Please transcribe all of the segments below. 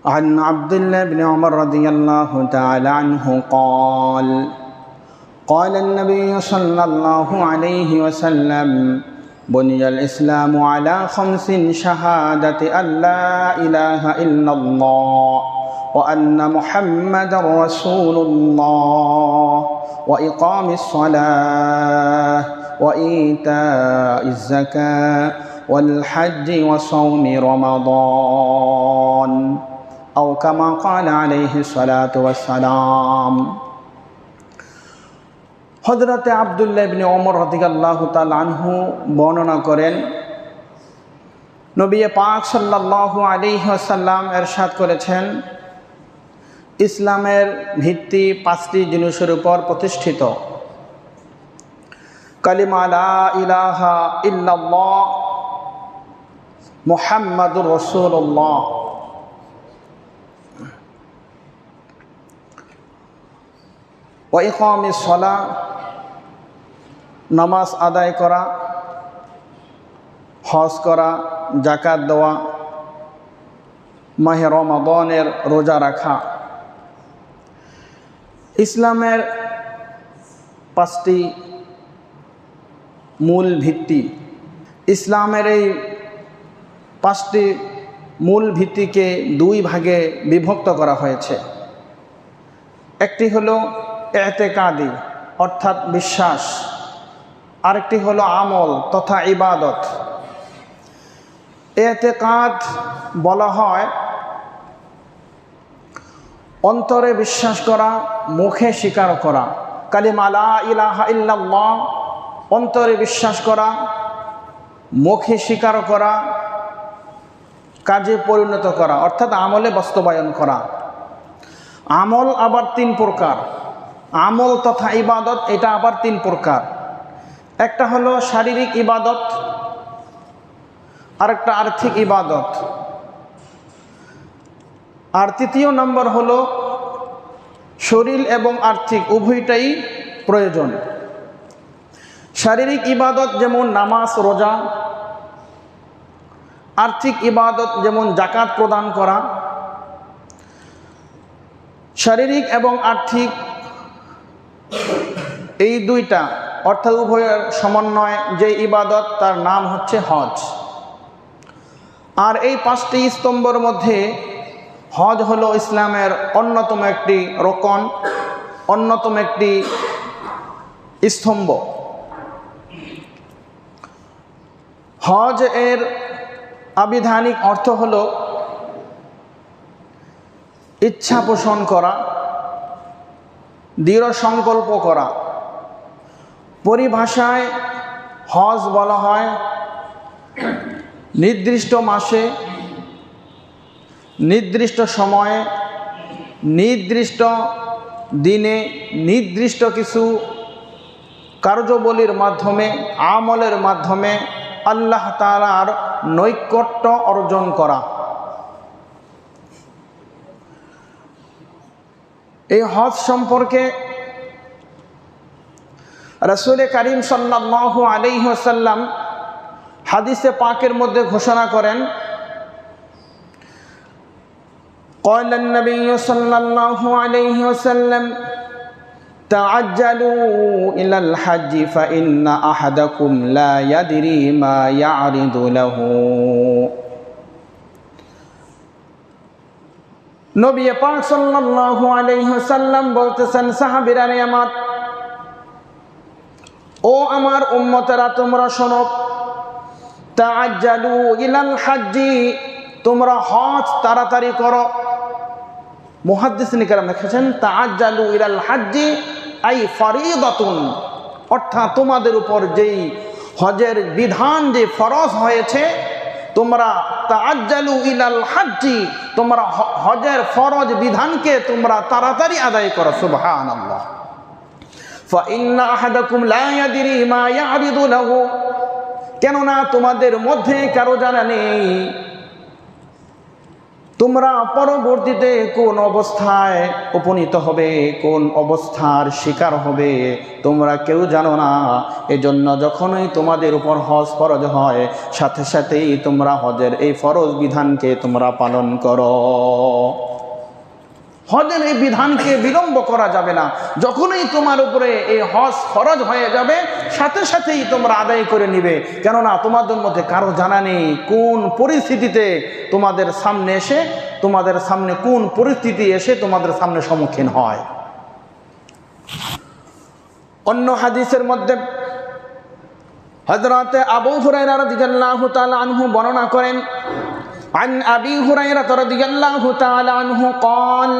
عن عبد الله بن عمر رضي الله تعالى عنه قال قال النبي صلى الله عليه وسلم بني الإسلام على 5 شهادة أن لا إله إلا الله وأن محمد رسول الله وإقام الصلاة وإيتاء الزكاة والحج وصوم رمضان أو كما قال عليه الصلاة والسلام। হযরতে আব্দুল্লাহ ইবনে ওমর রাদিয়াল্লাহু তাআলা আনহু বর্ণনা করেন, নবী পাক সাল্লাল্লাহু আলাইহি ওয়াসাল্লাম ইরশাদ করেছেন, ইসলামের ভিত্তি 5টি জিনিসের উপর প্রতিষ্ঠিত। কালিমা লা ইলাহা ইল্লাল্লাহ মুহাম্মাদুর রাসূলুল্লাহ, ওয়া ইকামিস সালাহ, নামাজ আদায় করা, হজ করা, যাকাত দেওয়া, মাহে রমাদানের রোজা রাখা। ইসলামের 5টি মূল ভিত্তি। ইসলামের এই 5টি মূল ভিত্তিকে 2 ভাগে বিভক্ত করা হয়েছে। একটি হলো ইতিকাদি অর্থাৎ বিশ্বাস, আরেকটি হলো আমল তথা ইবাদত। ইতিকাদ বলা হয় অন্তরে বিশ্বাস করা, মুখে স্বীকার করা। কালিমা লা ইলাহা ইল্লাল্লাহ অন্তরে বিশ্বাস করা, মুখে স্বীকার করা, কাজে পরিণত করা অর্থাৎ আমলে বাস্তবায়ন করা। আমল আবার 3 প্রকার। আমল তথা ইবাদত এটা আবার 3 প্রকার। একটা হলো শারীরিক ইবাদত, আরেকটা আর্থিক ইবাদত, আর 3য় নম্বর হলো শরীর এবং আর্থিক উভয়টাই প্রয়োজন। শারীরিক ইবাদত যেমন নামাজ রোজা, আর্থিক ইবাদত যেমন যাকাত প্রদান করা। শারীরিক এবং আর্থিক এই 2টা অর্থাৎ উভয়ের সমন্বয় যে ইবাদত তার নাম হচ্ছে হজ। আর এই 5টি স্তম্ভের মধ্যে হজ হলো ইসলামের অন্যতম একটি রকন, অন্যতম একটি স্তম্ভ। হজ এর আবিধানিক অর্থ হলো ইচ্ছা পোষণ করা, দৃঢ় সংকল্প করা। পরিভাষায় হজ বলা হয় নির্দিষ্ট মাসে, নির্দিষ্ট সময়ে, নির্দিষ্ট দিনে, নির্দিষ্ট কিছু কার্যাবলীর মাধ্যমে, আমলের মাধ্যমে আল্লাহ তাআলার নৈকট্য অর্জন করা। এই হজ সম্পর্কে রাসূল কারীম সাল্লাল্লাহু আলাইহি ওয়াসাল্লাম হাদিসে পাকের মধ্যে ঘোষণা করেন, قال النبي صلى الله عليه وسلم تعجلوا إلى الحج فإن أحدكم لا يدري ما يعرض له। নবী পাক সাল্লাল্লাহু আলাইহি ওয়াসাল্লাম বলতেছেন, সাহাবীরা আমার, ও আমার উম্মতেরা তোমরা শোনো, তাআজ্জালু ইলাল হাজ্জি, তোমরা হজ তাড়াতাড়ি করো। মুহাদ্দিসিন কিরাম লিখেছেন তাআজ্জালু ইলাল হাজ্জি আই ফরিদাতুন, অর্থাৎ তোমাদের উপর যেই হজের বিধান যে ফরজ হয়েছে, তোমরা তাআজ্জালু ইলাল হাজ্জি, তোমরা হজের ফরজ বিধানকে তোমরা তাড়াতাড়ি আদায় করো। সুবহানাল্লাহ। ফাইন্না আহাদাকুম লা ইয়াদরি মা ইয়ারিদু লাহু, কেননা তোমাদের মধ্যে কারো জানা নেই তোমরা পরবর্তীতে কোন অবস্থায় উপনীত হবে, কোন অবস্থার শিকার হবে তোমরা কেউ জানো না। এজন্য যখনই তোমাদের উপর হজ ফরজ হয় সাথে সাথেই তোমরা হজের এই ফরজ বিধানকে তোমরা পালন করো। হজের এই বিধানকে বিলম্ব করা যাবে না। যখনই তোমার উপরে এই হজ ফরজ হয়ে যাবে সাথে সাথেই তোমরা আদায় করে নিবে। কেননা তোমাদের মধ্যে কারো জানা নেই কোন পরিস্থিতিতে তোমাদের সামনে এসে, তোমাদের সামনে কোন পরিস্থিতি এসে তোমাদের সামনে সম্মুখীন হয়। অন্য হাদিসের মধ্যে হযরত আবু হুরায়রা রাদিয়াল্লাহু তাআলা আনহু বর্ণনা করেন, عن أبي هريرة رضي الله تعالى عنه قال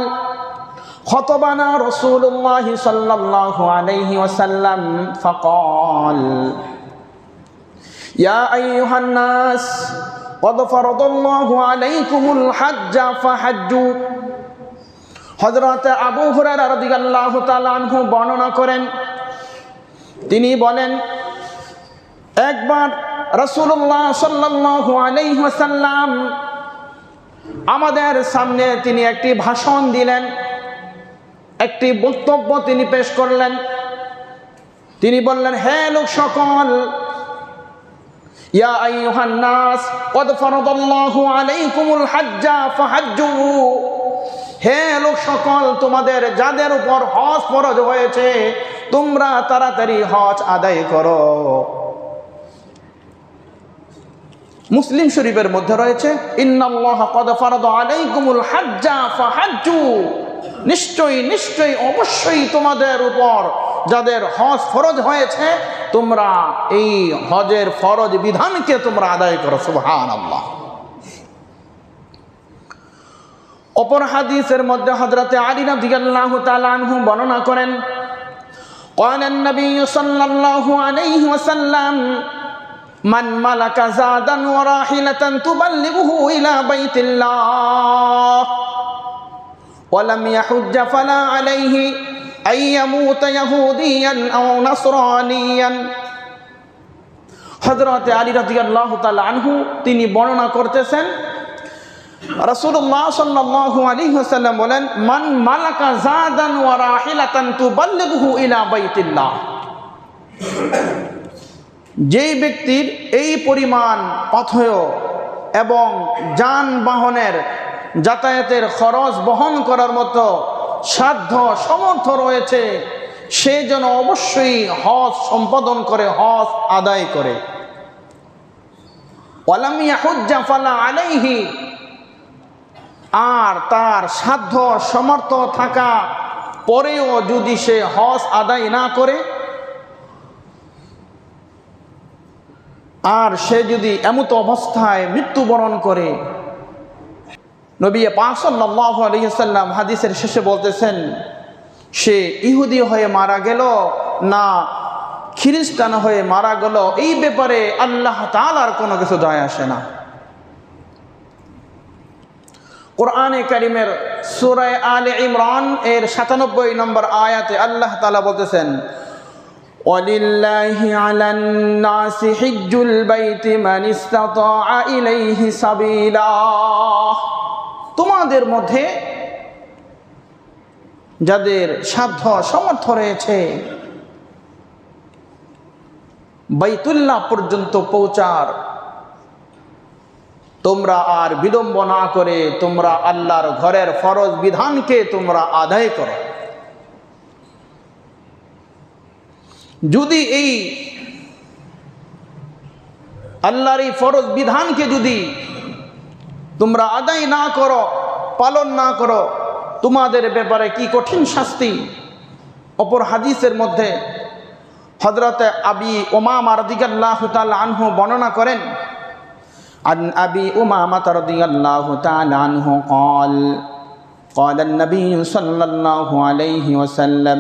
خطبنا رسول الله صلى الله عليه وسلم فقال يا أيها الناس قد فرض الله عليكم الحج فحجوا। হযরত আবু হুরায়রা রাদিয়াল্লাহু তাআলা আনহু বর্ণনা করেন, তিনি বলেন একবার রাসূলুল্লাহ সাল্লাল্লাহু আলাইহি ওয়াসাল্লাম আমাদের সামনে তিনি একটি ভাষণ দিলেন, একটি বক্তব্য তিনি পেশ করলেন। তিনি বললেন, হে লোক সকল, ইয়া আইয়ুহান নাস ক্বাদ ফারাদাল্লাহু আলাইকুমুল হাজ্জা ফাহাজ্জু। হে লোক সকল, তোমাদের যাদের উপর হজ ফরজ হয়েছে তোমরা তাড়াতাড়ি হজ আদায় করো। মুসলিম শরীফের মধ্যে রয়েছে ইন্নাল্লাহা ক্বাদ ফারাদা আলাইকুমুল হাজ্জা ফাহাজ্জু। নিশ্চয়ই নিশ্চয়ই অবশ্যই তোমাদের উপর যাদের হজ ফরজ হয়েছে তোমরা এই হজের ফরজ বিধানকে তোমরা আদায় করো। সুবহানাল্লাহ। অপর হাদিসের মধ্যে হযরত আলী রাদিয়াল্লাহু তাআলা আনহু বর্ণনা করেন, قال النبي صلى الله عليه وسلم من ملك زادا وراحلة تبلغه إلى بيت الله ولم يحج فلا عليه أن يموت يهوديا أو نصرانيا। হযরত আলী রাদিয়াল্লাহু তাআলা আনহু তিনি বর্ণনা করতেছেন, রাসূলুল্লাহ সাল্লাল্লাহু আলাইহি ওয়াসাল্লাম বলেন, মান মালাকা জাদান ওয়া রাহিলাতান তুবাল্লিগুহু ইলা বাইতিল্লাহ। যেই ব্যক্তির এই পরিমাণ পাথেয় এবং যানবাহনের যাতায়াতের খরচ বহন করার মতো সাধ্য সমর্থ রয়েছে সে যেন অবশ্যই হজ সম্পাদন করে, হজ আদায় করে। ওয়ালাম ইয়াহুজ্জা ফালা আলাইহি, আর তার সাধ্য সমর্থ থাকা পরেও যদি সে হজ আদায় না করে, আর সে যদি এমত অবস্থায় মৃত্যুবরণ করে, নবী পাক সাল্লাল্লাহু আলাইহি ওয়াসাল্লাম হাদিসের শেষে বলতেছেন, সে ইহুদি হয়ে মারা গেল না খ্রিস্টান হয়ে মারা গেল এই ব্যাপারে আল্লাহ তাআলার কোনো কিছু যায় আসে না। কোরআনে কারীমের সূরা আলে ইমরান এর ৯৭ নম্বর আয়াতে আল্লাহ তাআলা বলতেছেন, ওয়ালিল্লাহি আলান নাসি হিজ্জুল বাইতি মান ইসতাতাআ ইলাইহি সাবিলা। তোমাদের মধ্যে যাদের সাধ্য সামর্থ্য রয়েছে বাইতুল্লাহ পর্যন্ত পৌঁছার, তোমরা আর বিলম্ব না করে তোমরা আল্লাহর ঘরের ফরজ বিধানকে তোমরা আদায় করো। যদি এই আল্লাহর এই ফরজ বিধানকে যদি তোমরা আদায় না করো, পালন না করো, তোমাদের ব্যাপারে কি কঠিন শাস্তি। অপর হাদিসের মধ্যে হযরত আবি উমামা রাদিয়াল্লাহু তাআলা আনহু বর্ণনা করেন, عن أبي أمامة رضي الله تعالى عنه قال قال النبي صلى الله عليه وسلم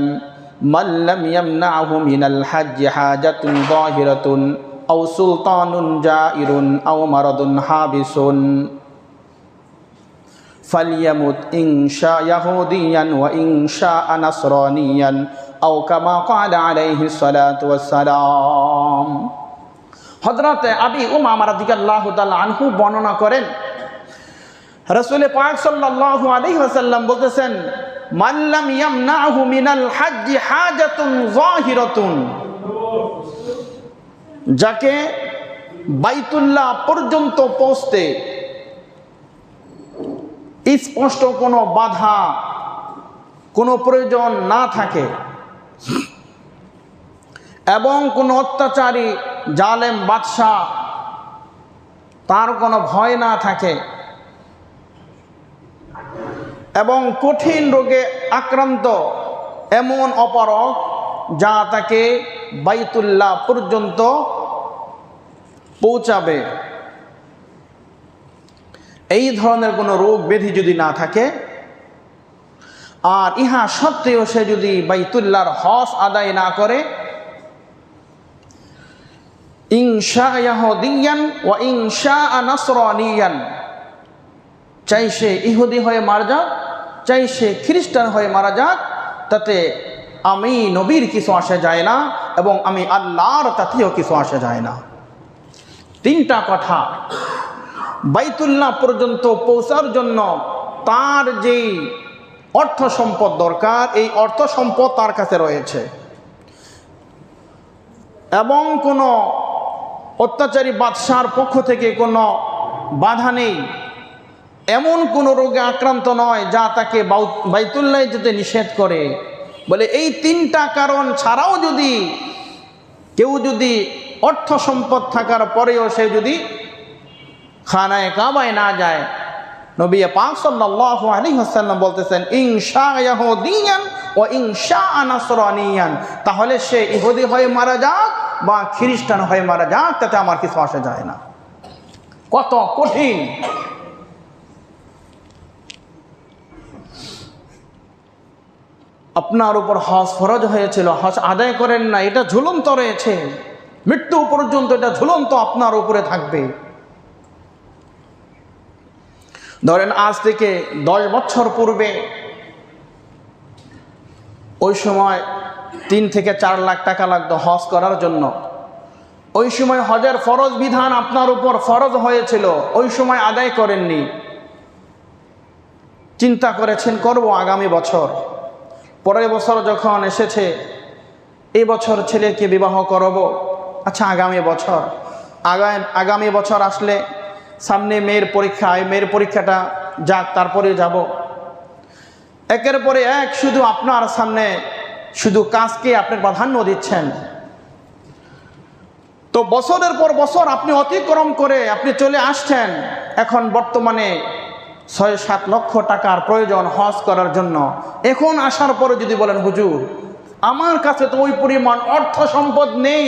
من لم يمنعه من الحج حاجة ظاهرة أو سلطان جائر أو مرض حابس فليمت إن شاء يهوديا وإن شاء نصرانيا أو كما قال عليه الصلاة والسلام। হযরত আবি উমামা রাদিয়াল্লাহু তাআলা আনহু বর্ণনা করেন, রাসূল পাক সাল্লাল্লাহু আলাইহি ওয়াসাল্লাম বলতেছেন, মান লাম ইয়ামনাহু মিনাল হজ্জ হাজাতুন যাহিরাতুন, যাকে বাইতুল্লাহ পর্যন্ত পৌঁছতে স্পষ্ট কোনো বাধা, কোনো প্রয়োজন না থাকে এবং কোনো অত্যাচারী জালেম বাদশাহ তার কোনো ভয় না থাকে এবং কঠিন রোগে আক্রান্ত এমন অপরাধ যা তাকে বাইতুল্লাহ পর্যন্ত পৌঁছাবে, এই ধরনের কোনো রোগ ব্যাধি যদি না থাকে, আর ইহা সত্ত্বেও সে যদি বাইতুল্লাহর হজ আদায় না করে, ইনশা ইয়াহুদিয়ান ওয়া ইনশা নাসরানিয়ান, চাই সে ইহুদি হয়ে মারা যাক, চাই সে খ্রিস্টান হয়ে মারা যাক, তাতে আমি নবীর কিছু আসে যায় না এবং আমি আল্লাহর তাতেও কিছু আসে যায় না। তিনটা কথা বাইতুল্লাহ পর্যন্ত পৌঁছার জন্য তার যেই অর্থ সম্পদ দরকার, এই অর্থ সম্পদ তার কাছে রয়েছে এবং কোনো অত্যাচারী বাদশার পক্ষ থেকে কোনো বাধা নেই, এমন কোনো রোগে আক্রান্ত নয় যা তাকে বাইতুল্লাহ যেতে নিষেধ করে। বলে এই তিনটা কারণ ছাড়াও যদি কেউ যদি অর্থ সম্পদ থাকার পরেও সে যদি খানায়ে কাবায় না যায়, নবী পাক সাল্লাল্লাহু আলাইহি ওয়াসাল্লাম বলতেছেন, ইনশা ইয়াহুদিয়ান ওয়া ইনশা নাসরানিয়ান, তাহলে সে ইহুদি হয়ে মারা যাক বা খ্রিস্টান হয়ে মারা যাক, তাতে আমার কিছু আসে যায় না। কত কঠিন! আপনার উপর হজ ফরজ হয়েছিল, হজ আদায় করেন না, এটা ঝুলন্ত রয়েছে, মৃত্যু পর্যন্ত এটা ঝুলন্ত আপনার উপরে থাকবে। ধরেন আজ থেকে 10 বছর পূর্বে ওই সময় 3 থেকে 4 লাখ টাকা লাগতো হজ করার জন্য। ওই সময় হজের ফরজ বিধান আপনার উপর ফরজ হয়েছিল, ওই সময় আদায় করেননি, চিন্তা করেছেন করব আগামী বছর। পরের বছর যখন এসেছে, এই বছর ছেলেকে বিবাহ করব, আচ্ছা আগামী বছর আসলে সামনে মেয়ের পরীক্ষা, মেয়ের পরীক্ষাটা যাক তারপরে যাব। একের পরে এক শুধু আপনার সামনে শুধু কাজকে আপনি প্রাধান্য দিচ্ছেন। তো বছরের পর বছর আপনি অতিক্রম করে আপনি চলে আসছেন, এখন বর্তমানে 6-7 লক্ষ টাকার প্রয়োজন হজ করার জন্য। এখন আসার পরে যদি বলেন, হুজুর আমার কাছে তো ওই পরিমাণ অর্থ সম্পদ নেই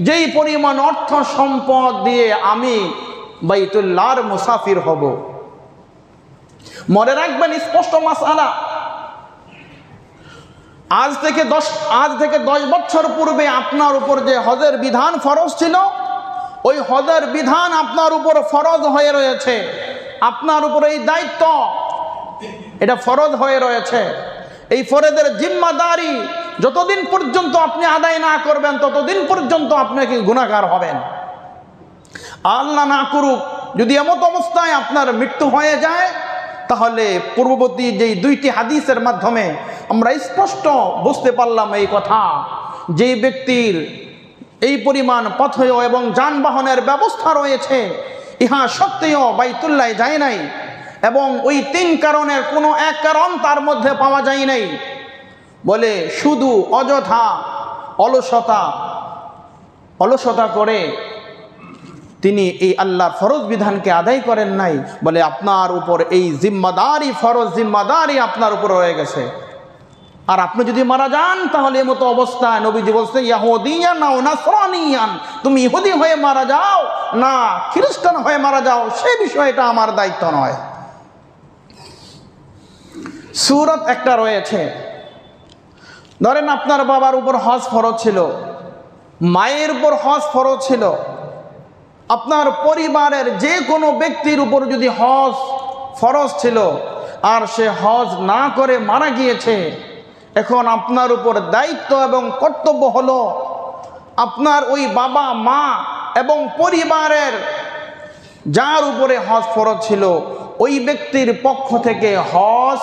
যেই পরিমাণ অর্থ সম্পদ দিয়ে আমি বাইতুল্লাহর মুসাফির হব। মনে রাখবেন স্পষ্ট মাসআলা, আজ থেকে 10 বছর পূর্বে আপনার উপর যে হজের বিধান ফরজ ছিল, ওই হজের বিধান আপনার উপর ফরজ হয়ে রয়েছে। আপনার উপর এই দায়িত্ব, এটা ফরজ হয়ে রয়েছে। এই ফরজের জিম্মাদারি যতদিন পর্যন্ত আপনি আদায় না করবেন, ততদিন পর্যন্ত আপনাকে গুনাহগার হবেন। আল্লাহ না করুক যদি এমত অবস্থায় আপনার মৃত্যু হয়ে যায়, তাহলে পূর্ববর্তী যেই 2টি হাদিসের মাধ্যমে আমরা স্পষ্ট বুঝতে পারলাম এই কথা, যেই ব্যক্তির এই পরিমাণ পথ এবং যানবাহনের ব্যবস্থা রয়েছে, ইহা সত্ত্বেও বাইতুল্লাহ যায় নাই এবং ওই 3 কারণের কোনো এক কারণ তার মধ্যে পাওয়া যায় নাই, বলে শুধু অযথা অলসতা করে তিনি এই আল্লাহর ফরজ বিধানকে আদায় করেন নাই। বলে আপনার উপর এই ফরজ জিম্মাদারি আপনার উপর রয়ে গেছে। আর আপনি যদি মারা যান, তাহলে এমতো অবস্থায় নবীজি বলছে, ইয়াহুদিয়ান না নাসরানিয়ান, তুমি ইহুদি হয়ে মারা যাও না খ্রিস্টান হয়ে মারা যাও, সেই বিষয়টা আমার দায়িত্ব নয়। সূরত একটা রয়েছে, ধরেন আপনার বাবার উপর হজ ফরজ ছিল, মায়ের উপর হজ ফরজ ছিল, আপনার পরিবারের যে কোনো ব্যক্তির উপর যদি হজ ফরজ ছিল আর সে হজ না করে মারা গিয়েছে, এখন আপনার উপর দায়িত্ব এবং কর্তব্য হলো আপনার ওই বাবা মা এবং পরিবারের যার উপরে হজ ফরজ ছিল ওই ব্যক্তির পক্ষ থেকে হজ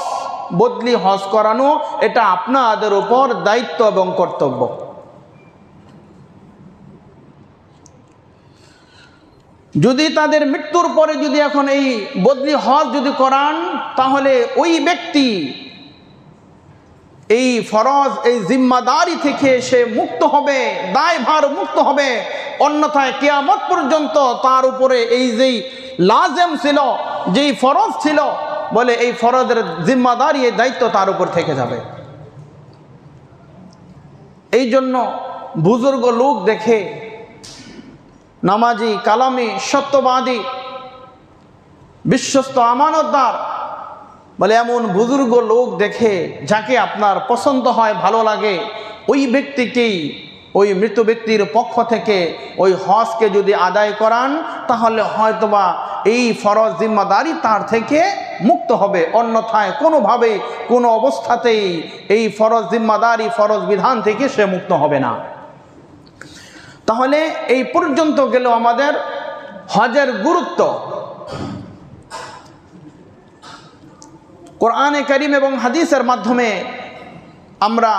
বদলি হজ করানো এটা আপনাদের উপর দায়িত্ব এবং কর্তব্য। যদি তাদের মৃত্যুর পরে যদি এখন এই বদলি হজ যদি করান, তাহলে ওই ব্যক্তি এই ফরজ এই জিম্মাদারি থেকে সে মুক্ত হবে, দায়ভার মুক্ত হবে। অন্যথায় কিয়ামত পর্যন্ত তার উপরে এই যেই লাজেম ছিল, যেই ফরজ ছিল, বলে এই ফরজের জিম্মাদারি এই দায়িত্ব তার উপর থেকে যাবে। এই জন্য বুজুর্গ লোক দেখে, নামাজি, কালামি, সত্যবাদী, বিশ্বস্ত, আমানতদার, বলে এমন বুজুর্গ লোক দেখে যাকে আপনার পছন্দ হয়, ভালো লাগে, ওই ব্যক্তিকেই, ওই মৃত ব্যক্তির পক্ষ থেকে ওই হজকে যদি আদায় করান, তাহলে হয়তোবা এই ফরজ জিম্মাদারি তার থেকে মুক্ত হবে। অন্যথায় কোনোভাবেই কোনো অবস্থাতেই এই ফরজ জিম্মাদারি ফরজ বিধান থেকে সে মুক্ত হবে না। তাহলে এই পর্যন্ত গেল আমাদের হজের গুরুত্ব। কোরআনে কারীম এবং হাদিসের মাধ্যমে আমরা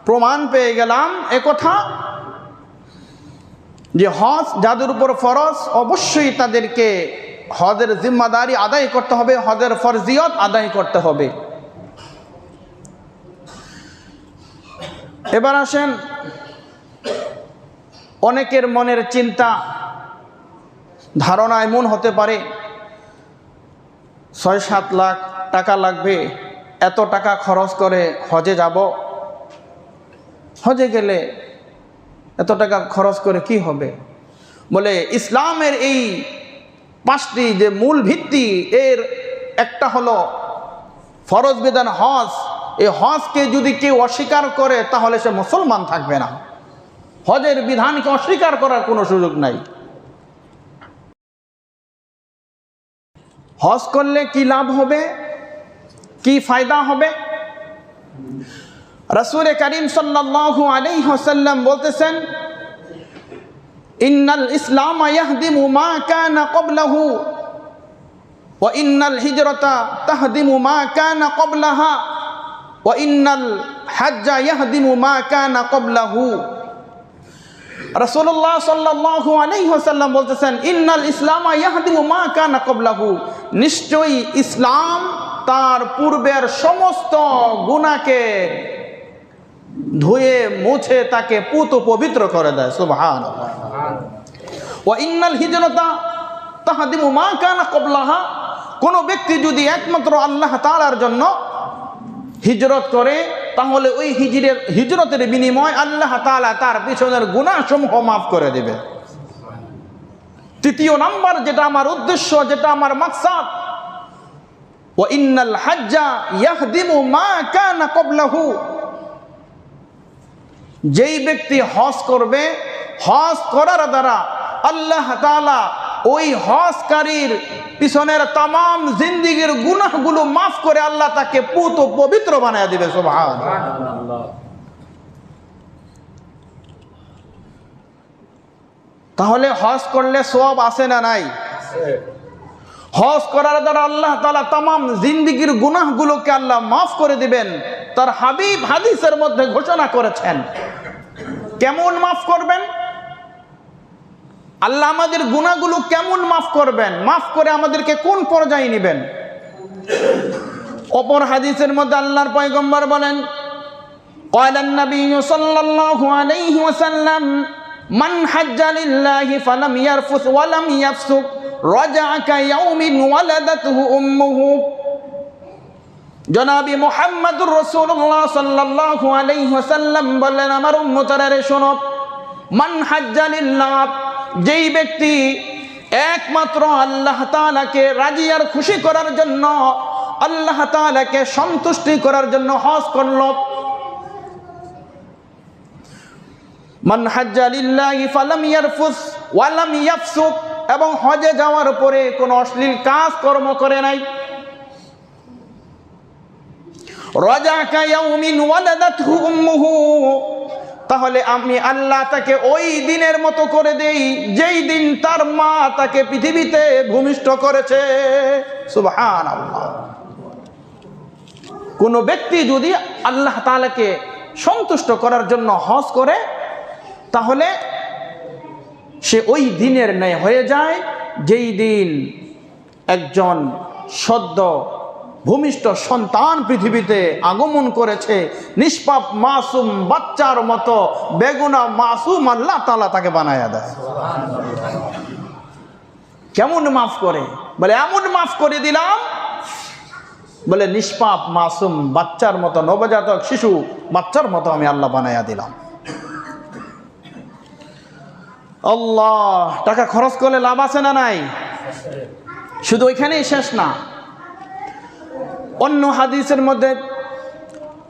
প্রমাণ পেয়ে গেলাম একথা যে হজ যাদের উপর ফরজ, অবশ্যই তাদেরকে হজের জিম্মাদারি আদায় করতে হবে, হজের ফরজিয়ত আদায় করতে হবে। এবার আসেন, অনেকের মনের চিন্তা ধারণা এমন হতে পারে ৬-৭ লাখ টাকা লাগবে, এত টাকা খরচ করে হজে যাব, হজে গেলে এত টাকা খরচ করে কি হবে? বলে ইসলামের এই 5টি যে মূল ভিত্তি, এর একটা হলো ফরজ বিধান হজ। এই হজকে যদি কেউ অস্বীকার করে তাহলে সে মুসলমান থাকবে না। হজের বিধানকে অস্বীকার করার কোনো সুযোগ নাই। হজ করলে কি লাভ হবে, কি ফায়দা হবে? রাসূল করিম সাল্লাল্লাহু আলাইহি ওয়াসাল্লাম বলতেছেন, ইন্নাল ইসলাম ইয়াহদিমু মা কানা ক্বাবলাহু ওয়া ইন্নাল হিজরাতা তাহদিমু মা কানা ক্বাবলাহা ওয়া ইন্নাল হাজ্জা ইয়াহদিমু মা কানা ক্বাবলাহু। রাসূলুল্লাহ সাল্লাল্লাহু আলাইহি ওয়াসাল্লাম বলতেছেন, ইন্নাল ইসলাম ইয়াহদিমু মা কানা ক্বাবলাহু, নিশ্চয়ই ইসলাম তার পূর্বের সমস্ত গুনাহকে ধুয়ে মুছে তাকে পুত পবিত্র করে দেয়। সুবহানাল্লাহ। ওয়া ইন্নাল হিজরাতা তাহদিমু মা কানা ক্বাবলাহা, কোন ব্যক্তি যদি একমাত্র আল্লাহ তাআলার জন্য হিজরত করে, তাহলে ওই হিজরতের বিনিময় আল্লাহ তাআলা তার পিছনের গুনাহসমূহ মাফ করে দেবে। তৃতীয় নাম্বার যেটা আমার উদ্দেশ্য, যেটা আমার মাকসাদ, ওয়া ইন্নাল হাজ্জা ইয়াহদিমু মা কানা ক্বাবলাহু, যেই ব্যক্তি হজ করবে, হজ করার দ্বারা আল্লাহ তাআলা ওই হজকারীর পিছনের তামাম জিন্দেগীর গুনাহগুলো মাফ করে আল্লাহ তাকে পুত পবিত্র বানায় দিবে। সুবহানাল্লাহ। তাহলে হজ করলে সওয়াব আছে না নাই? হজ করার দ্বারা আল্লাহ তাআলা তামাম জিন্দেগীর গুনাহগুলোকে আল্লাহ মাফ করে দিবেন। তার হাবিব হাদিসের মধ্যে ঘোষণা করেছেন। কেমন মাফ করবেন? আল্লাহ আমাদের গুনাহগুলো কেমন মাফ করবেন? মাফ করে আমাদেরকে কোন পর্যায়ে নেবেন? অপর হাদিসের মধ্যে আল্লাহর পয়গম্বর বলেন, ক্বালান নবী সাল্লাল্লাহু আলাইহি ওয়াসাল্লাম, মান হাজ্জা লিল্লাহি ফালাম ইয়ারফুস ওয়া লাম ইয়াফসুক রাজা'a কায়াউমিন ওয়ালাদাতহু উম্মুহু। জনাবি মুহাম্মদুর রাসূলুল্লাহ সাল্লাল্লাহু আলাইহি ওয়াসাল্লাম বলেন, আমার উম্মতরা রে শোনো, মান হাজ্জা লিল্লাহ, যেই ব্যক্তি একমাত্র আল্লাহ তাআলাকে রাজি আর খুশি করার জন্য, আল্লাহ তাআলাকে সন্তুষ্টি করার জন্য হজ করল, মান হাজ্জা লিল্লাহি ফালাম ইয়ারফুস ওয়া লাম ইয়াফসুক, এবং হজে যাওয়ার পরে কোনো অশ্লীল কাজ কর্ম করে নাই, রাজা'a কায়াউমিন ওয়ালাদাতহু উম্মুহু, তাহলে আমি আল্লাহ তাকে ওই দিনের মতো করে দেই যেই দিন তার মা তাকে পৃথিবীতে ভূমিষ্ঠ করেছে। সুবহানাল্লাহ। কোন ব্যক্তি যদি আল্লাহ তাআলাকে সন্তুষ্ট করার জন্য হজ করে তাহলে সে ওই দিনের ন্যায় হয়ে যায় যেই দিন একজন সদ্য ভূমিষ্ঠ সন্তান পৃথিবীতে আগমন করেছে, নিষ্পাপ মাসুম বাচ্চার মতো বেগুনা মাসুম আল্লাহ তাআলা তাকে বানায়া দেয়। কেমন মাফ করে? বলে এমন মাফ করে দিলাম, বলে নিষ্পাপ মাসুম বাচ্চার মতো, নবজাতক শিশু বাচ্চার মতো আমি আল্লাহ বানায়া দিলাম। আল্লাহ, টাকা খরচ করলে লাভ আছে না নাই? শুধু ওইখানেই শেষ না, অন্য হাদিসের মধ্যে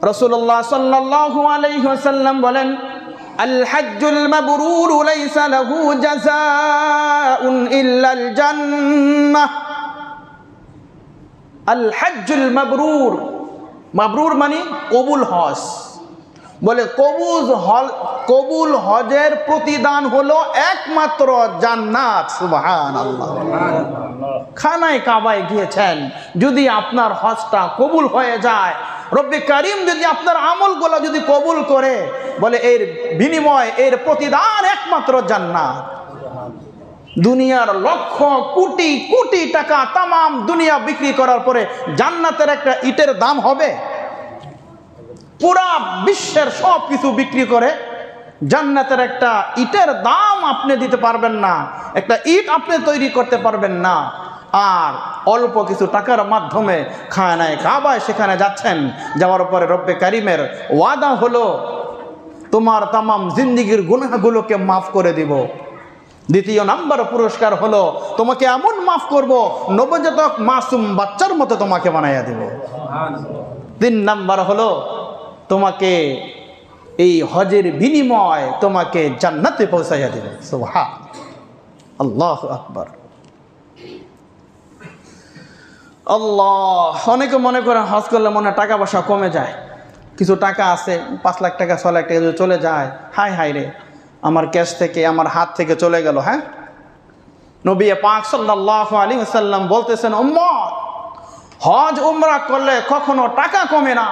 রাসূলুল্লাহ সাল্লাল্লাহু আলাইহি ওয়াসাল্লাম বলেন, আল হাজ্জুল মাবরুর লাইসা লাহু জাযাউন ইল্লাল জান্নাহ। আল হাজ্জুল মাবরুর, মাবরুর মানে কবুল হজ। বলে কবুল হজের প্রতিদান হলো একমাত্র জান্নাত। সুবহানাল্লাহ। খানায় কাবায় গিয়েছেন, যদি আপনার হজটা কবুল হয়ে যায়, রব্বে কারিম যদি আপনার আমলগুলো যদি কবুল করে, বলে এর বিনিময়, এর প্রতিদান একমাত্র জান্নাত। দুনিয়ার লক্ষ কোটি কোটি টাকা তামাম দুনিয়া বিক্রি করার পরে জান্নাতের একটা ইটের দাম হবে? পুরা বিশ্বের সব কিছু বিক্রি করে জান্নাতের একটা ইটের দাম আপনি দিতে পারবেন না, একটা ইট আপনি তৈরি করতে পারবেন না। আর অল্প কিছু টাকার মাধ্যমে খানায় কাবায় সেখানে যাচ্ছেন, যাওয়ার পরে রব্বে কারিমের ওয়াদা হলো তোমার তামাম জিন্দেগির গুনাহগুলোকে মাফ করে দিব। দ্বিতীয় নাম্বার পুরস্কার হলো তোমাকে এমন মাফ করব, নবজাতক মাসুম বাচ্চার মতো তোমাকে বানাইয়া দিব। তিন নাম্বার হলো তোমাকে এই হজের বিনিময় তোমাকে জান্নাতে পৌঁছাইয়া দেবে। সুবহান আল্লাহু আকবার। আল্লাহ, অনেকে মনে করে হজ করলে মনে টাকা পয়সা কমে যায়, কিছু টাকা আছে 5 লাখ টাকা 6 লাখ টাকা যদি চলে যায়, হায় হায় রে আমার ক্যাশ থেকে, আমার হাত থেকে চলে গেল। হ্যাঁ, নবী পাক সাল্লাল্লাহু আলাইহি ওয়াসাল্লাম বলতেছেন, উম্মত, হজ উমরা করলে কখনো টাকা কমে না।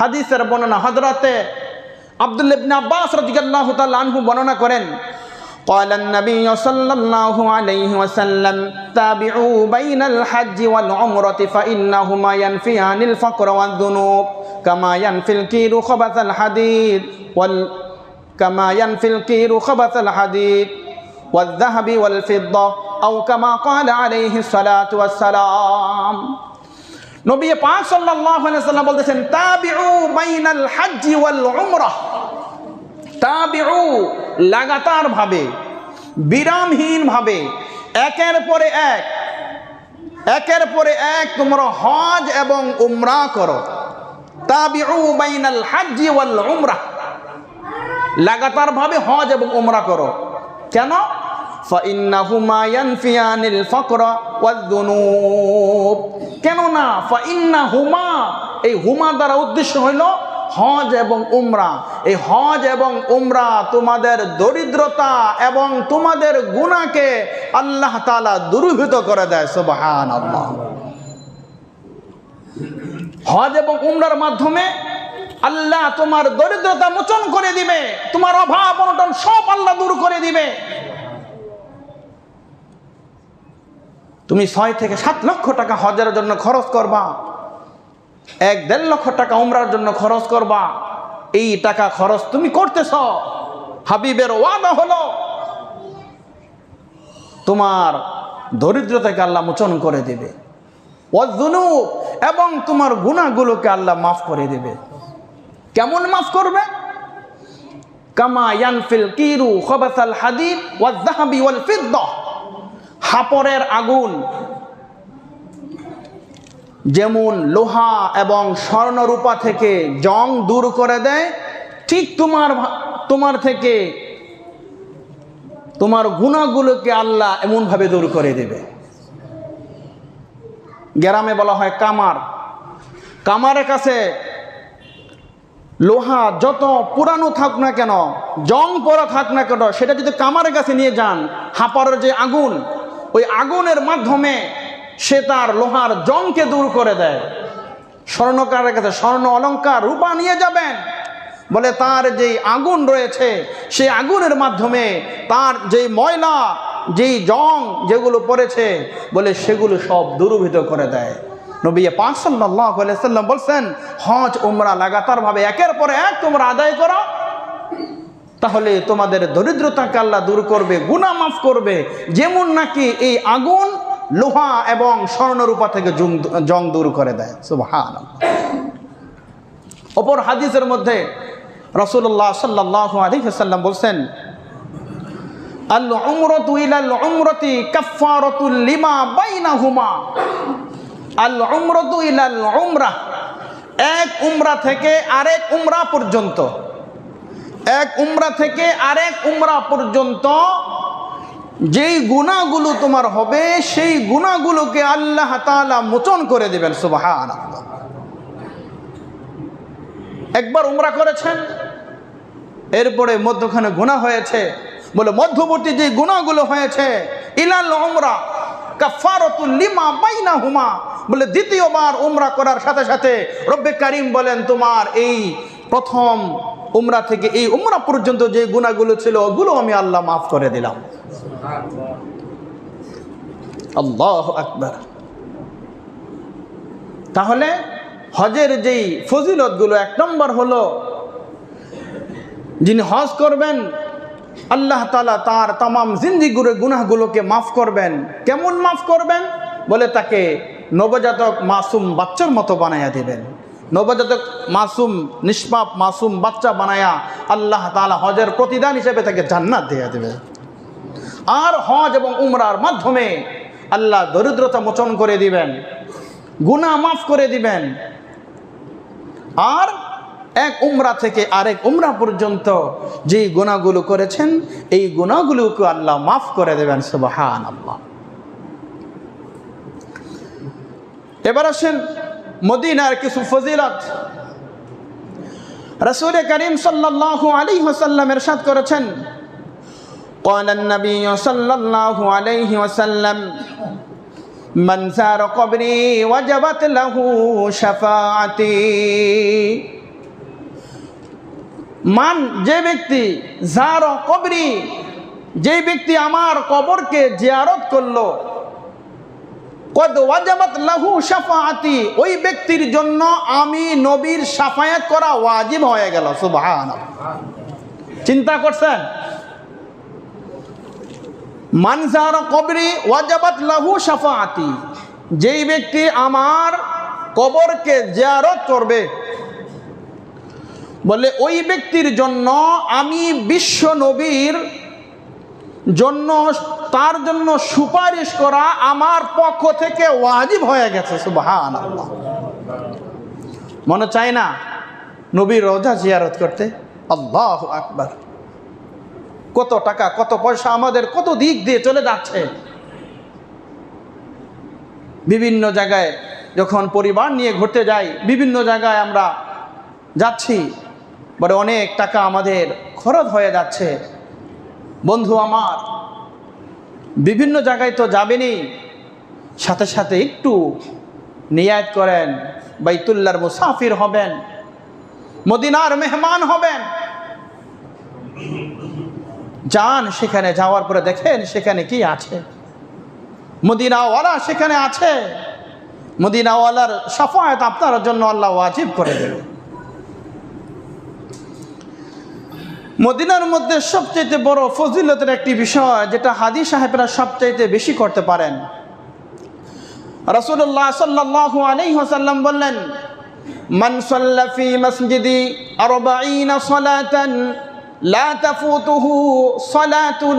হাদিসের বর্ণনা হযরতে আব্দুল্লাহ ইবনে আব্বাস রাদিয়াল্লাহু তাআলা আনহু বর্ণনা করেন, قال النبي صلى الله عليه وسلم تابعوا بين الحج والعمرة فإنهما ينفيان الفقر والذنوب كما ينفي الكير خبث الحديد كما ينفي الكير خبث الحديد والذهب والفضة أو كما قال عليه الصلاة والسلام। নবী পাক সাল্লাল্লাহু আলাইহি ওয়াসাল্লাম বলতেছেন, তাবিউ বাইনাল হজ্জি ওয়াল উমরাহ। তাবিউ লাগাতার ভাবে, বিরামহীন ভাবে, একের পরে এক তোমরা হজ এবং উমরা করো। তাবিউ বাইনাল হজ্জি ওয়াল উমরাহ, লাগাতার ভাবে হজ এবং উমরা করো। কেন? ফাইন্নাহুমা ইয়ানফিয়ানিল ফাকরা ওয়ায-যুনুব। কেন না? ফাইন্নাহুমা, এই হুমা দ্বারা উদ্দেশ্য হইল হজ এবং উমরা। এই হজ এবং উমরা তোমাদের দরিদ্রতা এবং তোমাদের গুনাহকে আল্লাহ তাআলা দূরীভূত করে দেয়। সুবহানাল্লাহ। হজ এবং উমরার মাধ্যমে আল্লাহ তোমার দরিদ্রতা মোচন করে দিবে, তোমার অভাব অনটন সব আল্লাহ দূর করে দিবে। তুমি 6 থেকে 7 লক্ষ টাকা হজের জন্য খরচ করবা, 1-1.5 লক্ষ টাকা উমরার জন্য খরচ করবা। এই টাকা খরচ তুমি করতেছ, হাবিবের ওয়াদা হলো তোমার দরিদ্রতাকে আল্লাহ মোচন করে দেবে, ওয়ায-যুনুব, এবং তোমার গুনাহগুলোকে আল্লাহ মাফ করে দেবে। কেমন মাফ করবে? কামা ইয়ানফিল কিরু খাবাসাল হাদিদ ওয়ায-যাহাবি ওয়াল ফিদ্দা। হাপরের আগুন যেমন লোহা এবং স্বর্ণরূপা থেকে জং দূর করে দেয়, ঠিক তোমার থেকে তোমার গুনাহগুলোকে আল্লাহ এমনভাবে দূর করে দেবে। গ্রামে বলা হয় কামার। কামারের কাছে লোহা যত পুরানো থাক না কেন, জং পড়া থাক না কেন, সেটা যদি কামারের কাছে নিয়ে যান, হাঁপারের যে আগুন, ওই আগুনের মাধ্যমে সে তার লোহার জংকে দূর করে দেয়। স্বর্ণকারের কাছে স্বর্ণ অলংকার রূপা নিয়ে যাবেন, বলে তার যেই আগুন রয়েছে সেই আগুনের মাধ্যমে তার যেই ময়লা, যেই জং যেগুলো পড়েছে, বলে সেগুলো সব দূরীভূত করে দেয়। নবী পাক সাল্লাল্লাহু আলাইহি সাল্লাম বলছেন, হজ উমরা লাগাতারভাবে একের পর এক তোমরা আদায় করো, তাহলে তোমাদের দরিদ্রতাকে আল্লাহ দূর করবে, গুনাহ মাফ করবে। যেমন নাকি এই আগুন লোহা এবং স্বর্ণরূপা থেকে জং দূর করে দেয়। সুবহানাল্লাহ। অপর হাদিসের মধ্যে রাসূলুল্লাহ সাল্লাল্লাহু আলাইহি ওয়াসাল্লাম বলছেন, আল উমরাতু ইলাল উমরাতি কাফফারাতুল লিমা বাইনাহুমা। আল উমরাতু ইলাল উমরাহ, এক উমরা থেকে আরেক উমরা পর্যন্ত, এক উমরা থেকে আরেক উমরা পর্যন্ত যেই গুনাহগুলো তোমার হবে সেই গুনাহগুলোকে আল্লাহ তাআলা মোচন করে দিবেন। সুবহানাল্লাহ। একবার উমরা করেছেন, এরপরে মধ্যখানে গুনাহ হয়েছে, বলে মধ্যবর্তী যে গুনাহগুলো হয়েছে, ইলাল উমরা কাফারাতুল লিমা বাইনাহুমা, বলে দ্বিতীয়বার উমরা করার সাথে সাথে রব্বে কারীম বলেন, তোমার এই প্রথম উমরা থেকে এই উমরা পর্যন্ত যে গুনাহগুলো ছিল ওগুলো আমি আল্লাহ মাফ করে দিলাম। আল্লাহু আকবার। তাহলে হজের যেই ফজিলতগুলো, এক নম্বর হলো যিনি হজ করবেন আল্লাহ তাআলা তার তামাম জিন্দেগির গুনাহগুলোকে মাফ করবেন। কেমন মাফ করবেন? বলে তাকে নবজাতক মাসুম বাচ্চার মতো বানাইয়া দিবেন। নবজাতক মাসুম, নিষ্পাপ মাসুম বাচ্চা বানায়া আল্লাহ তাআলা হজের প্রতিদান হিসেবে তাকে জান্নাত দিয়ে দেবে। আর হজ এবং উমরার মাধ্যমে আল্লাহ দরিদ্রতা মোচন করে দিবেন, গুনাহ মাফ করে দিবেন। আর এক উমরা থেকে আরেক উমরা পর্যন্ত যে গুনাহগুলো করেছেন এই গুনাহগুলোকে আল্লাহ মাফ করে দেবেন। সুবহানাল্লাহ। এবার আসেন মদিনার কিছু ফজিলত। রাসূল করিম সাল্লাল্লাহু আলাইহি ওয়াসাল্লাম ইরশাদ করেছেন, قال النبي صلى الله عليه وسلم من زار قبري وجبت له شفاعتي। মান, যে ব্যক্তি, যার কবরি, যে ব্যক্তি আমার কবরকে জিয়ারত করলো, কদ ওয়াজাবাত লাহু শাফাআতি, ওই ব্যক্তির জন্য আমি নবীর শাফায়াত করা ওয়াজিব হয়ে গেল। সুবহানাল্লাহ। চিন্তা করছেন, মান যারা কবরি ওয়াজাবাত লাহু শাফাআতি, যেই ব্যক্তি আমার কবরকে জিয়ারত করবে, বলে ওই ব্যক্তির জন্য আমি বিশ্ব নবীর জন্য, তার জন্য সুপারিশ করা আমার পক্ষ থেকে ওয়াজিব হয়ে গেছে। সুবহানাল্লাহ। মনে চায় না নবীর রওজা জিয়ারত করতে? আল্লাহু আকবার। কত টাকা, কত পয়সা আমাদের কত দিক দিয়ে চলে যাচ্ছে। বিভিন্ন জায়গায় যখন পরিবার নিয়ে ঘুরতে যাই, বিভিন্ন জায়গায় আমরা যাচ্ছি, বলে অনেক টাকা আমাদের খরচ হয়ে যাচ্ছে। বন্ধু আমার, বিভিন্ন জায়গায় তো যাবেনই, সাথে সাথে একটু নিয়াত করেন, বাইতুল্লাহর মুসাফির হবেন, মদিনার মেহমান হবেন। যান, সেখানে যাওয়ার পরে দেখেন সেখানে কি আছে। মদিনাওয়ালা সেখানে আছে, মদিনাওয়ালার শাফায়াত আপনার জন্য আল্লাহ ওয়াজিব করে দেবে। মদিনার মধ্যে সবচেয়ে বড় ফজিলতের একটি বিষয়, যেটা হাজী সাহেবরা সবচেয়ে বেশি করতে পারেন। রাসূলুল্লাহ সাল্লাল্লাহু আলাইহি ওয়াসাল্লাম বললেন, মান সাল্লা ফি মসজিদি 40 সালাতান লা তাফুতুহু সালাতুন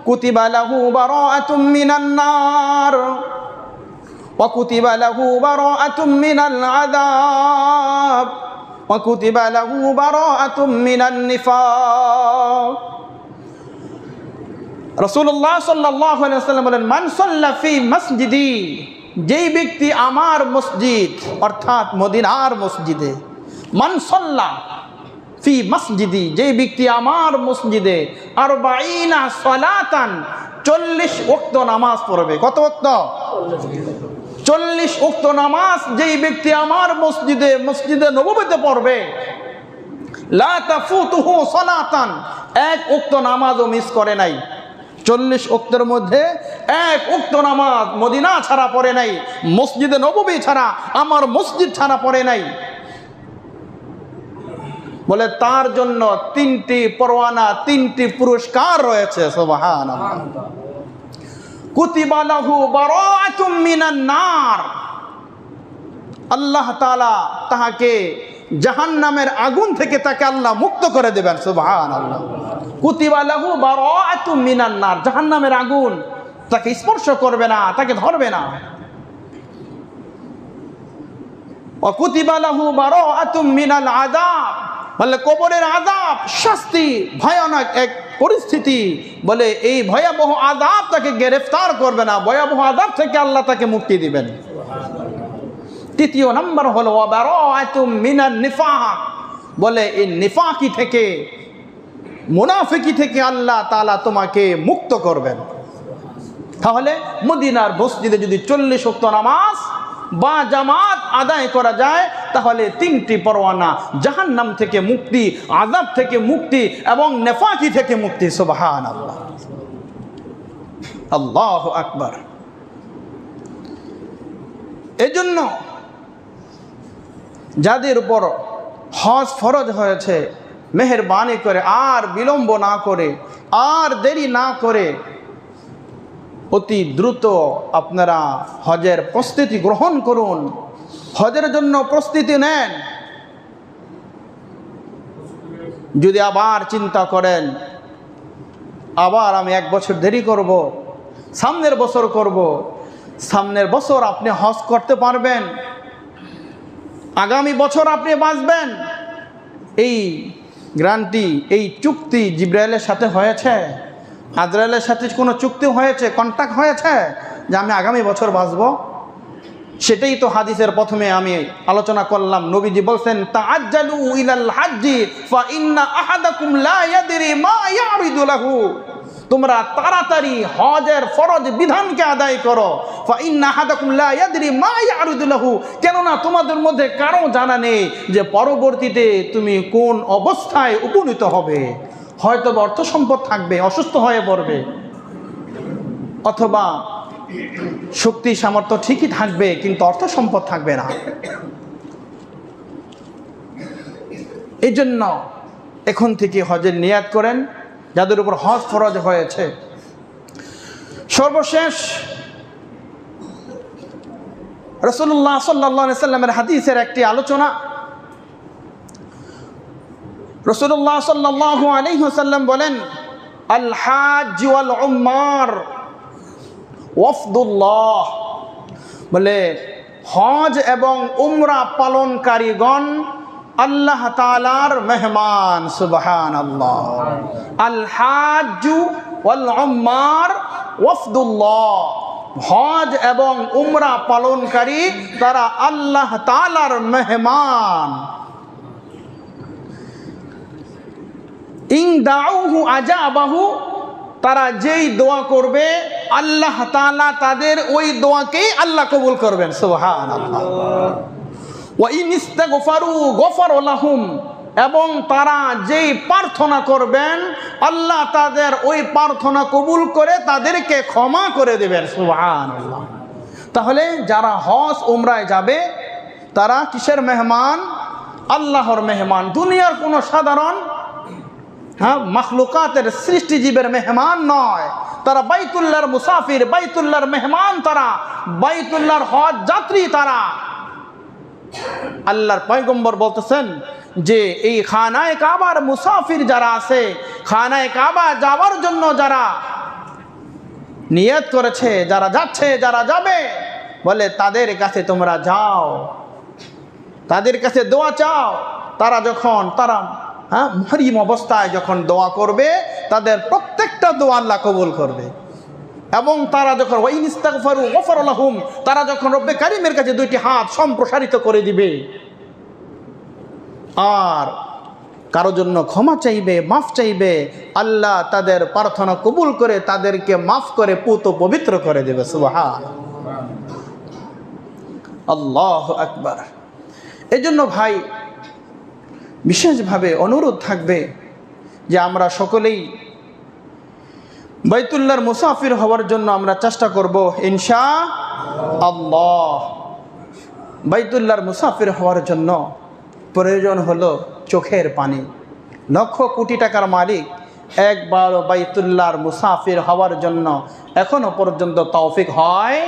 কুতিবা লাহু বারাআতুম মিনান নার ওয়া কুতিবা লাহু বারাআতুম মিনাল আযাব ওয়া কুতিবা লাহু বারাআতুম মিনান নিফাক। রাসূলুল্লাহ সাল্লাল্লাহু আলাইহি ওয়াসাল্লাম বলেন, মান সাল্লা ফি মসজিদি, যেই ব্যক্তি আমার মসজিদ অর্থাৎ মদিনার মসজিদে, মান সাল্লা ফি মসজিদি, যে ব্যক্তি আমার মসজিদে আরবাঈনা সালাতান 40 ওয়াক্ত নামাজ পড়বে। কত ওয়াক্ত? 40 ওয়াক্ত নামাজ যেই ব্যক্তি আমার মসজিদে নববীতে পড়বে, লা তাফুতুহু সালাতান, এক ওয়াক্ত নামাজও মিস করে নাই। 40 ওয়াক্তের মধ্যে এক ওয়াক্ত নামাজ মদিনা ছাড়া পড়ে নাই, মসজিদে নববী ছাড়া, আমার মসজিদ ছাড়া পড়ে নাই। বলে তার জন্য 3টি পরওয়ানা, 3টি পুরস্কার রয়েছে। সুবহানাল্লাহ। কুতিবা লাহু বারাআতুম মিনান নার, আল্লাহ তাআলা তাহাকে জাহান্নামের আগুন থেকে তাকে আল্লাহ মুক্ত করে দেবেন। সুবহানাল্লাহ। কুতিবা লাহু বারাআতুম মিনান নার, জাহান্নামের আগুন তাকে স্পর্শ করবে না, তাকে ধরবে না। ওয়া কুতিবা লাহু বারাআতুম মিনাল আযাব, বলে কবরের আযাব, শাস্তি, ভয়ানক এক পরিস্থিতি, বলে এই ভয়াবহ আযাব তাকে গ্রেফতার করবে না, ভয়াবহ আযাব থেকে আল্লাহ তাকে মুক্তি দিবেন। 3 নম্বর হলো ওয়া বারাআতুম মিনান নিফাক, বলে এই নিফাকি থেকে, মুনাফিকি থেকে আল্লাহ তাআলা তোমাকে মুক্ত করবেন। তাহলে মদিনার মসজিদে যদি 40 ওয়াক্ত নামাজ বা জামাত আদায় করা যায়, তাহলে 3টি পরওয়ানা, জাহান্নাম থেকে মুক্তি, আযাব থেকে মুক্তি এবং নেফাকি থেকে মুক্তি। সুবহানাল্লাহ, আল্লাহু আকবার। এজন্য যাদের উপর হজ ফরজ হয়েছে, মেহেরবানি করে আর বিলম্ব না করে, আর দেরি না করে অতি দ্রুত আপনারা হজের প্রস্তুতি গ্রহণ করুন, হজের জন্য প্রস্তুতি নেন। যদি আবার চিন্তা করেন আবার আমি 1 বছর দেরি করব, সামনের বছর করব, সামনের বছর আপনি হজ করতে পারবেন, আগামী বছর আপনি বাঁচবেন, এই গ্যারান্টি, এই চুক্তি জিবরাইলের সাথে হয়েছে? আজরাইলের সাথে কোনো চুক্তি হয়েছে, কন্ট্রাক্ট হয়েছে যে আমি আগামী বছর বাঁচব? সেটাই তো হাদিসের প্রথমে আমি আলোচনা করলাম। নবীজি বলছেন তাআজ্জালু ইলাল হাজ্জি ফা ইন্না আহাদাকুম লা ইয়াদরি মা ইয়ারিদু লাহু, তোমরা তাড়াতাড়ি হজের ফরজ বিধানকে আদায় করো। ফা ইন্না আহাদাকুম লা ইয়াদরি মা ইয়ারিদু লাহু, কেননা তোমাদের মধ্যে কারো জানা নেই যে পরবর্তীতে তুমি কোন অবস্থায় উপনীত হবে। হয়তো অর্থ সম্পদ থাকবে, অসুস্থ হয়ে পড়বে, অথবা শক্তি সামর্থ্য ঠিকই থাকবে কিন্তু অর্থ সম্পদ থাকবে না। এই জন্য এখন থেকে হজের নিয়াত করেন যাদের উপর হজ ফরজ হয়েছে। সর্বশেষ রাসূলুল্লাহ সাল্লাল্লাহু আলাইহি সাল্লামের হাদিসের একটি আলোচনা। রাসূলুল্লাহ সাল্লাল্লাহু আলাইহি ওয়াসাল্লাম বলেন আল হাজ্জ ওয়াল উম্মার ওয়াফদুল্লাহ, বলে হজ এবং উমরা পালনকারীগণ আল্লাহ তাআলার মেহমান। সুবহানাল্লাহ। আল হাজ্জ ওয়াল উম্মার ওয়াফদুল্লাহ, হজ এবং উমরা পালনকারী তারা আল্লাহ তাআলার মেহমান। ইন দাউহু আজাবাহু, তারা যেই দোয়া করবে আল্লাহ তাআলা তাদের ওই দোয়াকেই আল্লাহ কবুল করবেন। সুবহানাল্লাহ। ওয়া ইন ইস্তাগফারু গফারা লাহুম, এবং তারা যেই প্রার্থনা করবেন আল্লাহ তাদের ওই প্রার্থনা কবুল করে তাদেরকে ক্ষমা করে দেবেন। সুবহানাল্লাহ। তাহলে যারা হজ উমরায় যাবে তারা কিসের মেহমান? আল্লাহর মেহমান। দুনিয়ার কোনো সাধারণ মাখলুকাতের সৃষ্টিজীবের মেহমান নয়, তারা বাইতুল্লাহর মুসাফির, বাইতুল্লাহর মেহমান, তারা বাইতুল্লাহর হজ যাত্রী। তারা আল্লাহর পয়গম্বর বলতেছেন যে এই খানায়ে কাবার মুসাফির যারা আছে, খানায়ে কাবা যাওয়ার জন্য যারা নিয়ত করেছে, যারা যাচ্ছে, যারা যাবে, বলে তাদের কাছে তোমরা যাও, তাদের কাছে দোয়া চাও। তারা যখন মুহরিম অবস্থায় যখন দোয়া করবে তাদের প্রত্যেকটা দোয়া আল্লাহ কবুল করবে। এবং তারা যখন ওয়াইন ইস্তাগফারু গফারা লাহুম, তারা যখন রব্বে কারীমের কাছে 2টি হাত সম্প্রসারিত করে দিবে, আর কারো জন্য ক্ষমা চাইবে, মাফ চাইবে, আল্লাহ তাদের প্রার্থনা কবুল করে তাদেরকে মাফ করে পুত পবিত্র করে দেবে। সুবহান আল্লাহু আকবার। এই জন্য ভাই বিশেষভাবে অনুরোধ থাকবে যে আমরা সকলেই বাইতুল্লাহর মুসাফির হওয়ার জন্য আমরা চেষ্টা করব ইনশাআল্লাহ। বাইতুল্লাহর মুসাফির হওয়ার জন্য প্রয়োজন হলো চোখের পানি। লক্ষ কোটি টাকার মালিক একবার বাইতুল্লাহর মুসাফির হওয়ার জন্য এখনো পর্যন্ত তৌফিক হয়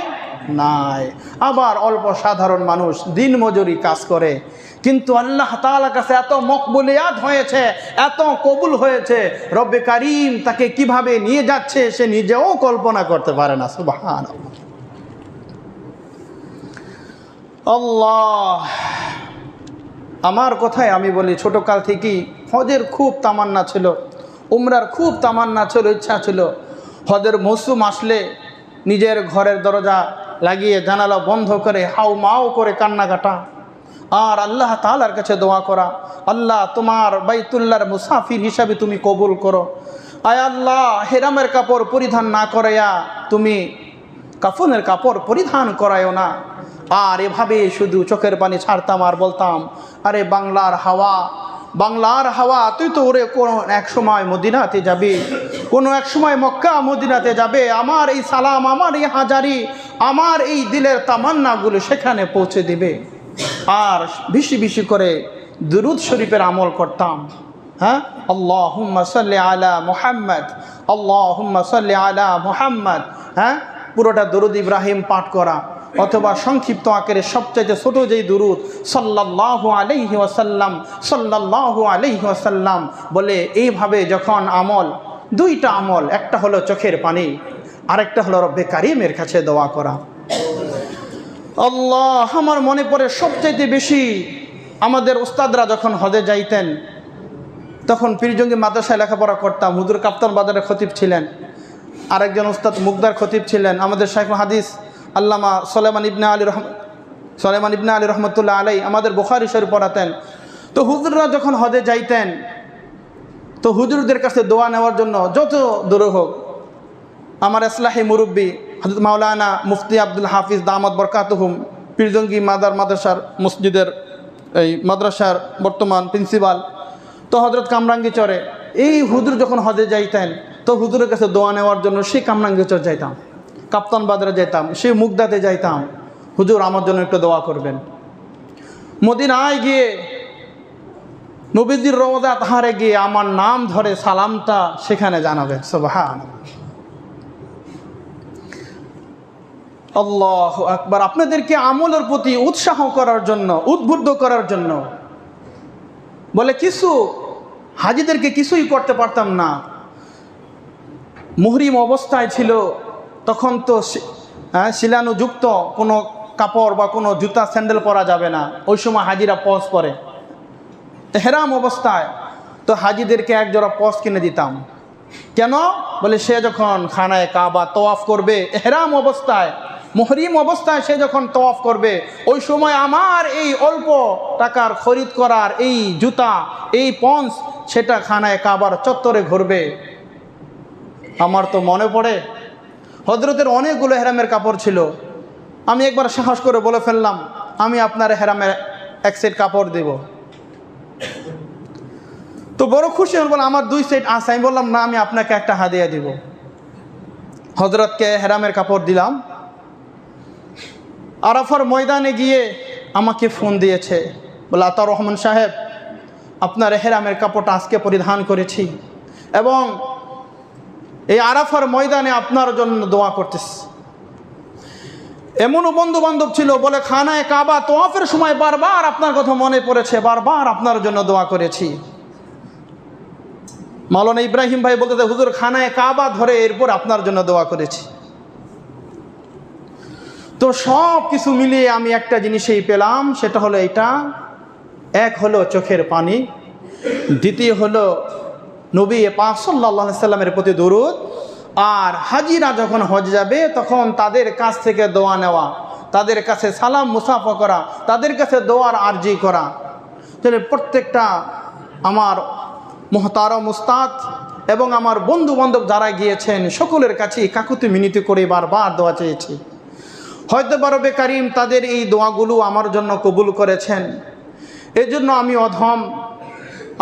নাই। আবার অল্প সাধারণ মানুষ দিন মজুরি কাজ করে, কিন্তু আল্লাহ তাআলার কাছে এত মকবুলিয়াত হয়েছে, এত কবুল হয়েছে, রব্বে কারীম তাকে কিভাবে নিয়ে যাচ্ছে সে নিজেও কল্পনা করতে পারে না। সুবহানাল্লাহ। আল্লাহ, আমার কথায় আমি বলি, ছোটকাল থেকেই হজের খুব তামান্না ছিল, উমরার খুব তামান্না ছিল, ইচ্ছা ছিল। হজের মৌসুম আসলে নিজের ঘরের দরজা লাগিয়ে জানালা বন্ধ করে হাউ মাও করে কান্না কাটা আর আল্লাহ তাআলার কাছে দোয়া করা, আল্লাহ তোমার বাইতুল্লাহর মুসাফির হিসাবে তুমি কবুল করো। আয় আল্লাহ, হেরামের কাপড় পরিধান না করাইয়া তুমি কাফনের কাপড় পরিধান করায়ও না। আর এভাবে শুধু চোখের পানি ছাড়তাম আর বলতাম, আরে বাংলার হাওয়া, বাংলার হাওয়া, তুই তো ওরে কোনো এক সময় মদিনাতে যাবে, কোনো এক সময় মক্কা মদিনাতে যাবে। আমার এই সালাম, আমার এই হাজারি, আমার এই দিলের তামান্নাগুলো সেখানে পৌঁছে দিবে। আর বেশি বেশি করে দুরুদ শরীফের আমল করতাম। হ্যাঁ, আল্লাহুম্মা সাল্লি আলা মুহাম্মদ, আল্লাহুম্মা সাল্লি আলা মুহাম্মদ। হ্যাঁ, পুরোটা দুরুদ ইব্রাহিম পাঠ করা, অথবা সংক্ষিপ্ত আকারে সবচাইতে ছোট যেই দুরুদ সাল্লাল্লাহু আলাইহি ওয়াসাল্লাম, সাল্লাল্লাহু আলাইহি ওয়াসাল্লাম বলে। এইভাবে যখন আমল, দুইটা আমল, একটা হলো চোখের পানি, আরেকটা হলো রব্বে কারীমের কাছে দোয়া করা। আল্লাহ, আমার মনে পড়ে সবচাইতে বেশি আমাদের উস্তাদরা যখন হজে যাইতেন, তখন পীরজঙ্গি মাদ্রাসায় লেখাপড়া করতাম। হুজুর কাপ্তান বাজারের খতিব ছিলেন, আরেকজন উস্তাদ মুগদার খতিব ছিলেন, আমাদের শাইখুল হাদিস আল্লামা সুলাইমান ইবনে আলী রহমতুল্লাহ আলাই আমাদের বুখারী শরীফ পড়াতেন। তো হুজুররা যখন হজে যাইতেন, তো হুজুরদের কাছে দোয়া নেওয়ার জন্য যত দূর হোক, আমার ইসলাহি মুরব্বী হযরত মাওলানা মুফতি আব্দুল হাফিজ দামাত বরকাতুহুম, পীরজঙ্গি মাদ্রাসার মসজিদের এই মাদ্রাসার বর্তমান প্রিন্সিপাল, তো হযরত কামরাঙ্গীচরে, এই হুজুর যখন হজে যাইতেন তো হুজুরের কাছে দোয়া নেওয়ার জন্য সেই কামরাঙ্গীচর যাইতাম, কাপ্তান বাজারে যাইতাম, সেই মুগদাতে যাইতাম, হুজুর আমার জন্য একটু দোয়া করবেন। মদিনায় গিয়ে নবীজির রওজা তাহারে গিয়ে আমার নাম ধরে সালামটা সেখানে জানাবেন। সুবহানাল্লাহ, আল্লাহু আকবার। আপনাদেরকে আমলের প্রতি উৎসাহ করার জন্য, উদ্বুদ্ধ করার জন্য বলে, কিছু হাজিদেরকে কিছুই করতে পারতাম না, মুহরিম অবস্থায় ছিল, তখন তো শিলানুযুক্ত কোনো কাপড় বা কোনো জুতা স্যান্ডেল পরা যাবে না, ওই সময় হাজিরা পজ করে এহরাম অবস্থায়। তো হাজিদেরকে এক জোড়া পজ কিনে দিতাম। কেন? বলে সে যখন খানায় কাবা তওয়াফ করবে এহরাম অবস্থায়, মুহরিম অবস্থায় সে যখন তওয়াফ করবে, ওই সময় আমার এই অল্প টাকার খরিদ করার এই জুতা, এই পঞ্চ, সেটা খানায় কাবার চত্বরে ঘুরবে। আমার তো মনে পড়ে হযরতের অনেকগুলো হেরামের কাপড় ছিল। আমি একবার সাহস করে বলে ফেললাম, আমি আপনার হেরামের এক সেট কাপড় দেব। তো বড় খুশি হল, বলে আমার 2 সেট আছে। আমি বললাম, না, আমি আপনাকে একটা হাদিয়া দিব। হযরতকে হেরামের কাপড় দিলাম। আরাফার ময়দানে গিয়ে আমাকে ফোন দিয়েছে, বলে, আতা রহমান সাহেব, আপনার হেরামের কাপড়টা আজকে পরিধান করেছি এবং এই আরাফার ময়দানে আপনার জন্য দোয়া করতেছি। এমনও বন্ধু বান্ধব ছিল, বলে খানায় কাবা তওয়াফের সময় বারবার আপনার কথা মনে পড়েছে, বারবার আপনার জন্য দোয়া করেছি। মাওলানা ইব্রাহিম ভাই বলতে, হুজুর খানায় কাবা ধরে এরপর আপনার জন্য দোয়া করেছি। তো সব কিছু মিলিয়ে আমি একটা জিনিসই পেলাম, সেটা হলো এটা, এক হলো চোখের পানি, দ্বিতীয় হলো নবী পাক সাল্লাল্লাহু আলাইহি সাল্লামের প্রতি দরুদ, আর হাজিরা যখন হজ যাবে তখন তাদের কাছ থেকে দোয়া নেওয়া, তাদের কাছে সালাম মুসাফা করা, তাদের কাছে দোয়ার আরজি করা। তাহলে প্রত্যেকটা আমার মুহতারাম উস্তাদ এবং আমার বন্ধু বান্ধব যারা গিয়েছেন সকলের কাছে কাকুতি মিনতি করে বারবার দোয়া চেয়েছি। হয়তো রব্বে কারীম তাদের এই দোয়াগুলো আমার জন্য কবুল করেছেন। এজন্য আমি অধম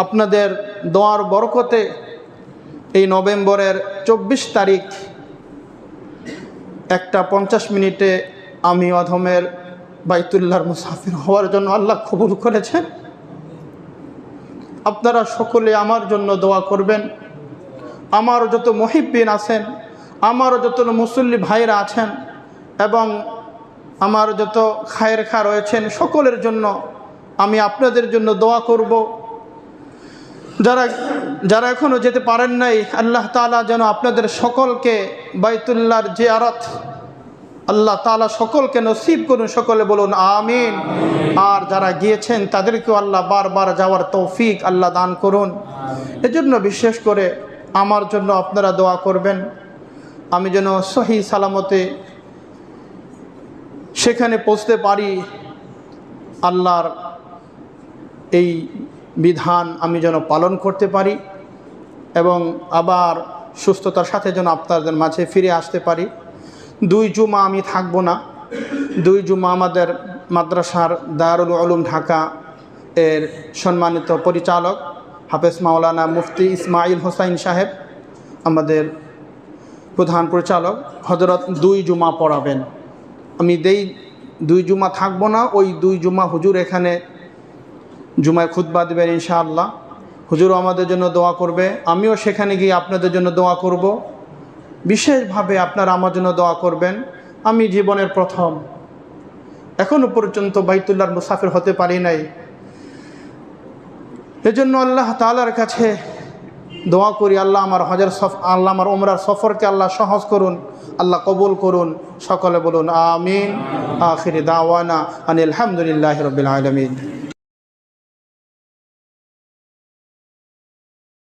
আপনাদের দোয়ার বরকতে এই নভেম্বরের 24 তারিখ 1:50 আমি অধমের বাইতুল্লাহর মুসাফির হওয়ার জন্য আল্লাহ কবুল করেছেন। আপনারা সকলে আমার জন্য দোয়া করবেন। আমার যত মুহিব্বিন আছেন, আমার যত মুসল্লি ভাইরা আছেন এবং আমার যত খায়ের খা রয়েছেন সকলের জন্য আমি আপনাদের জন্য দোয়া করব। যারা এখনও যেতে পারেন নাই, আল্লাহ তাআলা যেন আপনাদের সকলকে বাইতুল্লাহর জিয়ারত আল্লাহ তাআলা সকলকে নসিব করুন। সকলে বলুন আমিন। আর যারা গিয়েছেন তাদেরকেও আল্লাহ বারবার যাওয়ার তৌফিক আল্লাহ দান করুন। এজন্য বিশেষ করে আমার জন্য আপনারা দোয়া করবেন, আমি যেন সহি সালামতে সেখানে পৌঁছতে পারি। আল্লাহর এই বিধান আমি যেন পালন করতে পারি এবং আবার সুস্থতার সাথে যেন আপনাদের মাঝে ফিরে আসতে পারি। 2 জুমা আমি থাকবো না। 2 জুমা আমাদের মাদ্রাসার দারুল উলুম ঢাকা এর সম্মানিত পরিচালক হাফেজ মাওলানা মুফতি ইসমাইল হোসাইন সাহেব, আমাদের প্রধান পরিচালক হযরত 2 জুমা পড়াবেন। আমি 2 জুমা থাকবো না। ওই 2 জুমা হুজুর এখানে জুমায় খুতবা দেবেন ইনশাআল্লাহ। হুজুরও আমাদের জন্য দোয়া করবে, আমিও সেখানে গিয়ে আপনাদের জন্য দোয়া করব। বিশেষভাবে আপনারা আমার জন্য দোয়া করবেন। আমি জীবনের প্রথম, এখনও পর্যন্ত বাইতুল্লাহর মুসাফির হতে পারি নাই। এজন্য আল্লাহ তাআলার কাছে দোয়া করি, আল্লাহ আমার উমরার সফরকে আল্লাহ সহজ করুন, আল্লাহ কবুল করুন। সকলে বলুন আমিন। আখিরি দাওয়ানা আনিল হামদুলিল্লাহি রাব্বিল আলামিন।